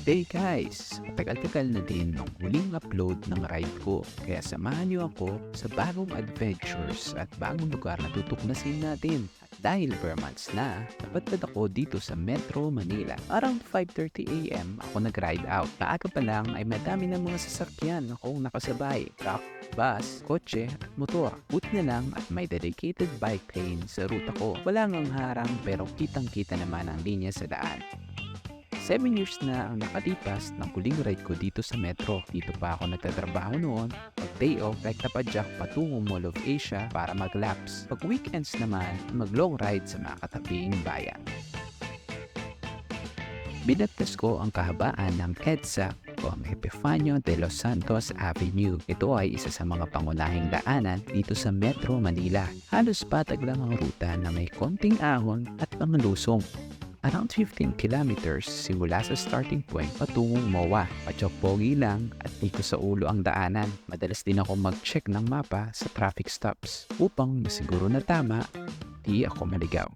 Hey guys! Matagal-tagal na din nung huling upload ng ride ko. Kaya samahan niyo ako sa bagong adventures at bagong lugar na tutuklasin natin. At dahil per months na, napadpad ako dito sa Metro Manila. Around 5:30 AM ako nag-ride out. Maaga pa lang ay madami ng mga sasakyan akong nakasabay. Truck, bus, kotse at motor. Buti na lang at may dedicated bike lane sa ruta ko. Wala ngang harang pero kitang-kita naman ang linya sa daan. 7 years na ang nakalipas ng huling ride ko dito sa Metro. Dito pa ako nagtatrabaho noon. Pag day off, nagtapadyak patungong Mall of Asia para mag-laps. Pag weekends naman, mag-long ride sa mga kataping bayan. Binagtas ko ang kahabaan ng EDSA o ang Epifanio de los Santos Avenue. Ito ay isa sa mga pangunahing daanan dito sa Metro Manila. Halos patag lang ang ruta na may konting ahon at pangalusong. Around 15 kilometers simula sa starting point patungong MOA. Patsok-pogi lang at di ko sa ulo ang daanan. Madalas din ako mag-check ng mapa sa traffic stops upang masiguro na tama, di ako maligaw.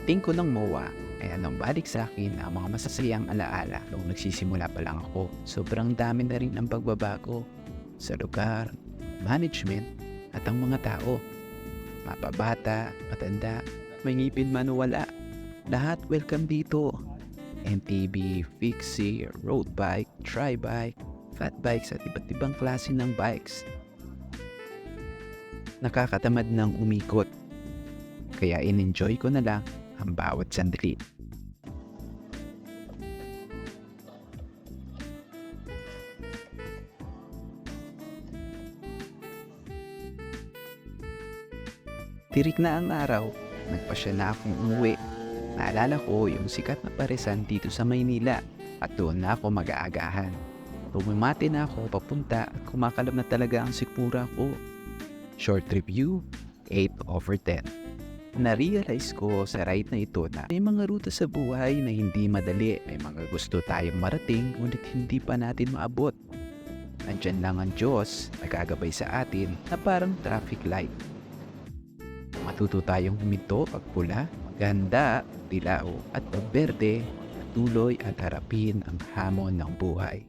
Ting ko ng MOA ay anong balik sa akin ang mga masasayang alaala noong nagsisimula pa lang ako. Sobrang dami na rin ang pagbabago sa lugar, management at ang mga tao. Mapabata, matanda, may ngipin man o wala. Lahat welcome dito. MTB, fixie, road bike, tri-bike, fat bikes at iba't ibang klase ng bikes. Nakakatamad ng umikot. Kaya in-enjoy ko na lang ang bawat sandali. Tirik na ang araw, nagpasya na akong umuwi. Naalala ko yung sikat na paresan dito sa Maynila at doon na ako mag-aagahan. Bumimati na ako papunta at kumakalab na talaga ang sikmura ko. Short review, 8/10. Na-realize ko sa ride na ito na may mga ruta sa buhay na hindi madali. May mga gusto tayong marating ngunit hindi pa natin maabot. Nandyan lang ang Diyos nagagabay sa atin na parang traffic light. Matuto tayong huminto pag pula, maganda, dilaw at pag berde, tuloy at harapin ang hamon ng buhay.